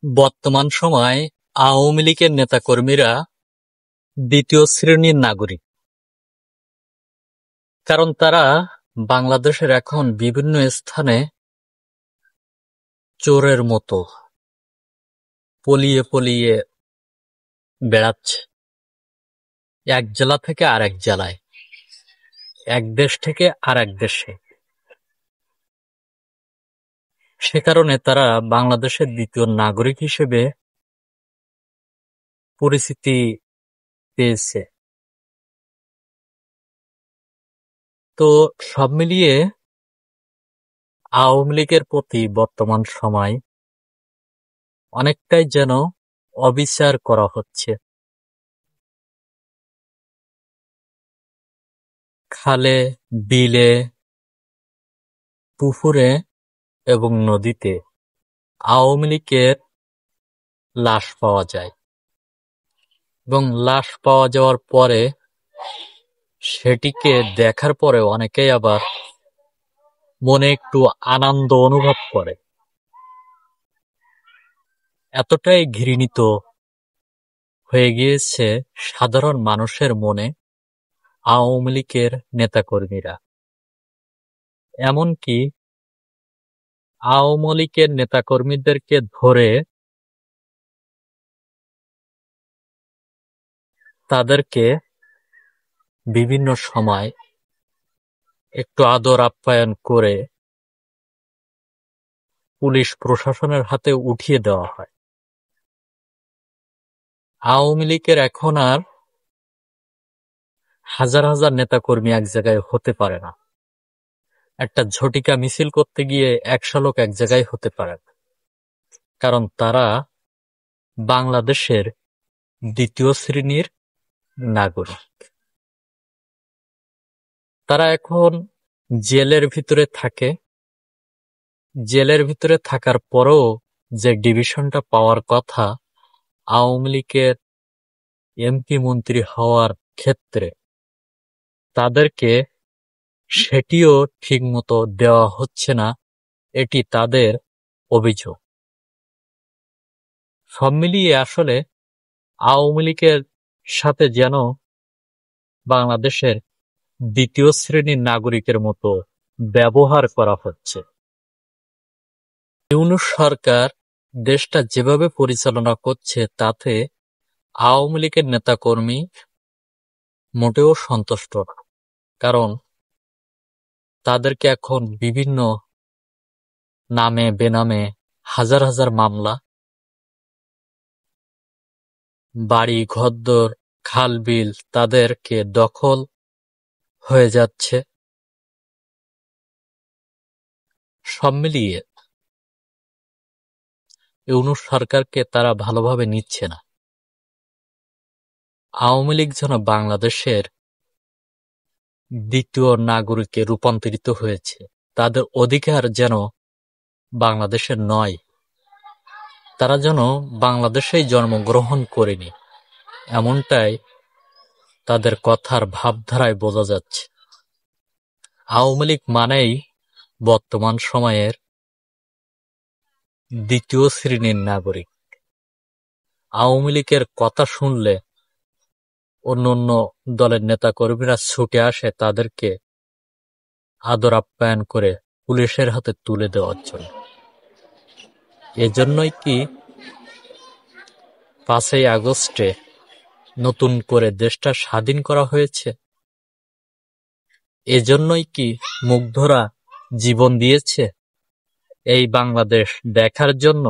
বর্তমান সময়ে আওয়ামী লীগের নেতাকর্মীরা দ্বিতীয় শ্রেণীর নাগরিক। কারণ তারা বাংলাদেশের এখন বিভিন্ন স্থানে চোরের মতো পলিয়ে পলিয়ে বেড়াচ্ছে, এক জেলা থেকে আরেক জেলায়, এক দেশ থেকে আরেক দেশে। সে কারণে তারা বাংলাদেশের দ্বিতীয় নাগরিক হিসেবে পরিচিতি পেয়েছে। তো সব মিলিয়ে আওয়ামী লীগের প্রতি বর্তমান সময় অনেকটাই যেন অবিচার করা হচ্ছে। খালে, বিলে, পুকুরে এবং নদীতে আওয়ামী লীগের লাশ পাওয়া যায় এবং লাশ পাওয়া যাওয়ার পরে সেটিকে দেখার পরে অনেকেই আবার মনে একটু আনন্দ অনুভব করে। এতটাই ঘৃণিত হয়ে গিয়েছে সাধারণ মানুষের মনে আওয়ামী লীগের নেতাকর্মীরা। এমনকি আওয়ামী লীগের নেতাকর্মীদেরকে ধরে তাদেরকে বিভিন্ন সময় একটু আদর আপ্যায়ন করে পুলিশ প্রশাসনের হাতে উঠিয়ে দেওয়া হয়। আওয়ামী লীগের এখন আর হাজার হাজার নেতাকর্মী এক জায়গায় হতে পারে না। একটা ঝটিকা মিছিল করতে গিয়ে 100 লোক এক জায়গায় হতে পারে না, কারণ তারা বাংলাদেশের দ্বিতীয় শ্রেণীর নাগরিক। তারা এখন জেলের ভিতরে থাকে। জেলের ভিতরে থাকার পরেও যে ডিভিশনটা পাওয়ার কথা আওয়ামী লীগের এমপি মন্ত্রী হওয়ার ক্ষেত্রে, তাদেরকে সেটিও ঠিকমতো দেওয়া হচ্ছে না, এটি তাদের অভিযোগ। সব মিলিয়ে আসলে আওয়ামী লীগের সাথে যেন বাংলাদেশের দ্বিতীয় শ্রেণীর নাগরিকের মতো ব্যবহার করা হচ্ছে। ইউনূস সরকার দেশটা যেভাবে পরিচালনা করছে তাতে আওয়ামী লীগের নেতাকর্মী মোটেও সন্তুষ্ট না। কারণ তাদেরকে এখন বিভিন্ন নামে বেনামে হাজার হাজার মামলা, বাড়ি ঘরদোর, খাল বিল তাদেরকে দখল হয়ে যাচ্ছে। সব মিলিয়ে ইউনূস সরকারকে তারা ভালোভাবে নিচ্ছে না। আওয়ামী লীগ যেন বাংলাদেশের দ্বিতীয় নাগরিকে রূপান্তরিত হয়েছে। তাদের অধিকার যেন বাংলাদেশের নয়। তারা যেন বাংলাদেশেই জন্মগ্রহণ করেনি, এমনটাই তাদের কথার ভাবধারায় বোঝা যাচ্ছে। আওয়ামী লীগ মানেই বর্তমান সময়ের দ্বিতীয় শ্রেণীর নাগরিক। আওয়ামী লীগের কথা শুনলে অন্য অন্য দলের নেতাকর্মীরা ছুটে আসে তাদেরকে আদর আপ্যায়ন করে পুলিশের হাতে তুলে দেওয়ার জন্য। এজন্যই কি 5ই আগস্টে নতুন করে দেশটা স্বাধীন করা হয়েছে? এজন্যই কি মুগ্ধরা জীবন দিয়েছে এই বাংলাদেশ দেখার জন্য?